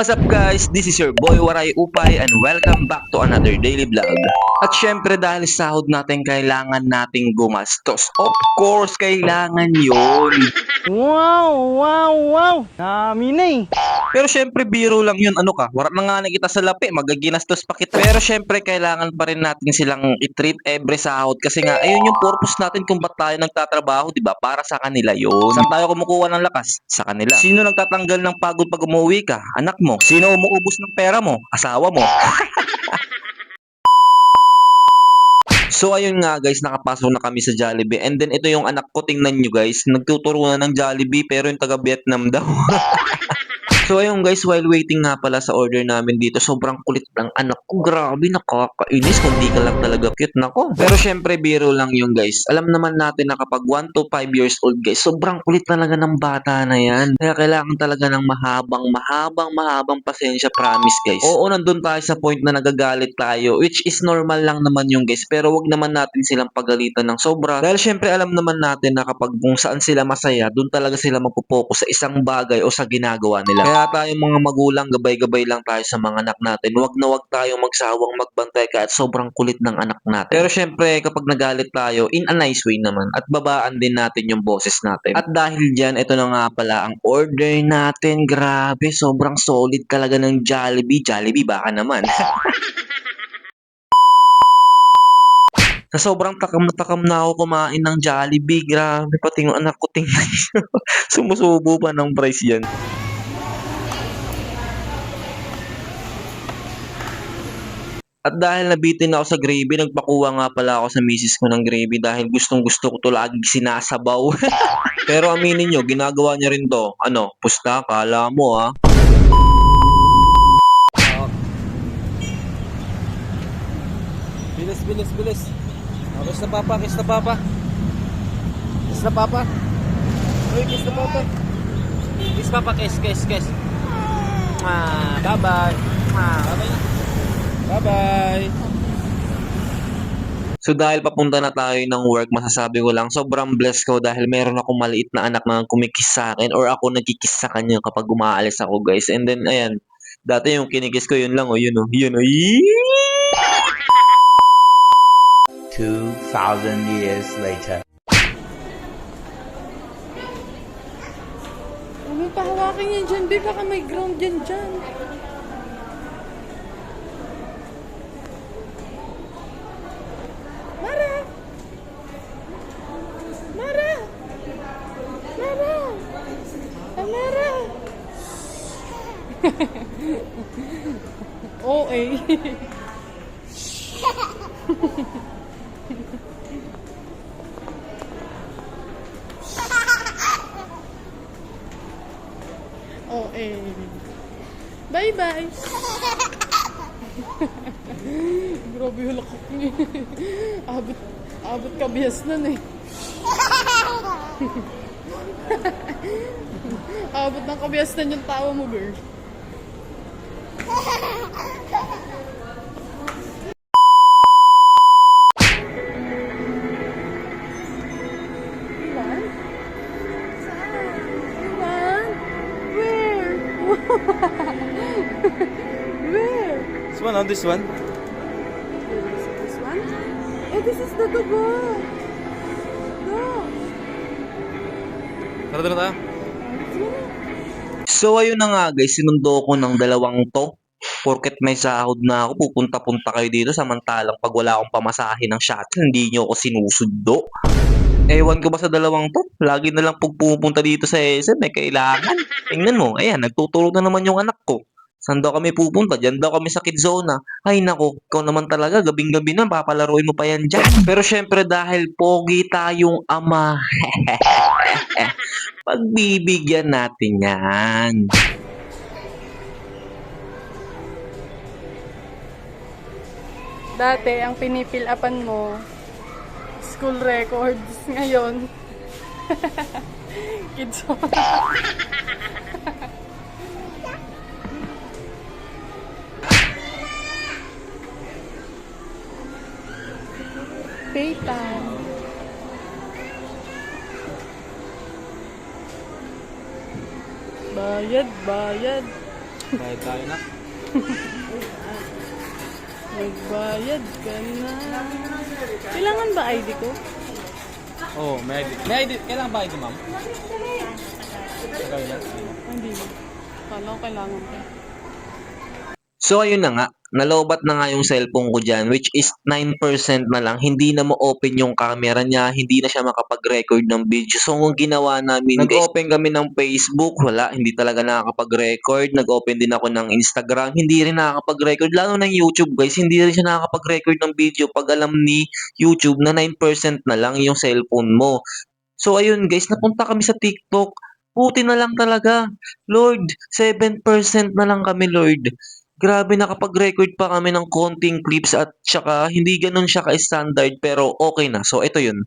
What's up guys? This is your boy Waray Upay and welcome back to another daily vlog. At syempre dahil sahod natin kailangan nating gumastos. Of course, kailangan yun. Wow! Namin na eh. Pero syempre biro lang yun. Ano ka? Warat na nga na kita sa lapi. Magaginastos pa kita. Pero syempre kailangan pa rin natin silang i-treat every sahod. Kasi nga ayun yung purpose natin kung ba't tayo nagtatrabaho. Diba? Para sa kanila yun. Saan tayo kumukuha ng lakas? Sa kanila. Sino nagtatanggal ng pagod pag umuwi ka? Anak mo. Sino umuubos ng pera mo? Asawa mo. So ayun nga guys, nakapasok na kami sa Jollibee. And then ito yung anak ko, tingnan nyo guys. Nagtuturo na ng Jollibee pero yung taga Vietnam daw. So ayun guys, while waiting nga pala sa order namin dito, sobrang kulit ng anak ko. Grabe, nakakainis kung di ka lang talaga cute nako. Pero syempre biro lang yung guys. Alam naman natin na kapag 1 to 5 years old guys, sobrang kulit talaga ng bata na yan. Kaya kailangan talaga ng mahabang pasensya, promise guys. Oo, nandun tayo sa point na nagagalit tayo, which is normal lang naman yung guys. Pero wag naman natin silang pagalitan ng sobra. Dahil syempre alam naman natin na kapag kung saan sila masaya, dun talaga sila magpo-focus sa isang bagay o sa ginagawa nila. Kaya tayong mga magulang, gabay-gabay lang tayo sa mga anak natin. Wag na wag tayong magsawang magbantay kahit sobrang kulit ng anak natin. Pero syempre, kapag nagalit tayo, in a nice way naman, at babaan din natin yung boses natin. At dahil dyan, ito na nga pala ang order natin. Grabe, sobrang solid talaga ng Jollibee. Jollibee, baka naman. Sa sobrang takam na ako kumain ng Jollibee. Grabe, pati yung anak ko tingnan nyo. Sumusubo pa ng price yan. At dahil nabitin ako sa gravy, nagpakuha nga pala ako sa misis ko ng gravy dahil gustong gusto ko to lagi sinasabaw. Pero aminin nyo, ginagawa niya rin to. Ano, pusta, kala mo ha. Bilis. Oh, kiss na papa. Kiss na papa. Uy, kiss na papa. Kiss papa, kiss. Bye-bye. Bye-bye na. Bye-bye. So dahil papunta na tayo ng work, masasabi ko lang, sobrang blessed ko dahil meron akong maliit na anak na kumikis sa akin or ako nagkikis sa kanya kapag umaalis ako guys. And then ayan, dati yung kinikis ko yun lang yun o. 2,000 years later. Huwag mo pahawakin yan dyan, babe. Baka may ground yan dyan. Mara! Oo eh. Oo eh. Bye-bye. Grabe hulakok niya. Abot kabihas nun eh. Abot ng kabihas nun yung tawa mo, girl. Ilan? Saan? Ilan? Where? Where? This one. This one? Eh, this is the dugo. Go. Tara na tayo. So ayun na nga guys, sinundo ko ng dalawang to. Porket may sahod na ako, pupunta-punta kayo dito samantalang pag wala akong pamasahe ng shuttle, hindi nyo ako sinusundo. Ewan ko ba sa dalawang to? Lagi na lang pupunta dito sa SM, may kailangan. Tingnan mo, ayan, nagtuturo na naman yung anak ko. Saan daw kami pupunta? Diyan daw kami sa Kidzona. Ay nako, ikaw naman talaga, gabing-gabi na, papalaruin mo pa yan dyan. Pero syempre dahil pogi tayong ama, pagbibigyan natin yan. Dati, ang pinipilapan mo, school records. Ngayon, kids. Paytime. Bayad. Bayad tayo na. Magbayad ka na. Kailangan ba ID ko? Oo, may ID. May ID. Kailangan ba ID, ma'am? Tagal yan. Hindi. Kala ko kailangan ko. So ayun na nga, nalobat na nga yung cellphone ko dyan, which is 9% na lang. Hindi na mo open yung camera niya, hindi na siya makapag-record ng video. So ang ginawa namin, nag-open kami ng Facebook, wala, hindi talaga nakakapag-record. Nag-open din ako ng Instagram, hindi rin nakakapag-record. Lalo ng YouTube guys, hindi rin siya nakakapag-record ng video pag alam ni YouTube na 9% na lang yung cellphone mo. So ayun guys, napunta kami sa TikTok. Puti na lang talaga. Lord, 7% na lang kami, Lord. Grabe, nakapag-record pa kami ng konting clips at saka hindi ganun siya ka-standard pero okay na. So ito yun.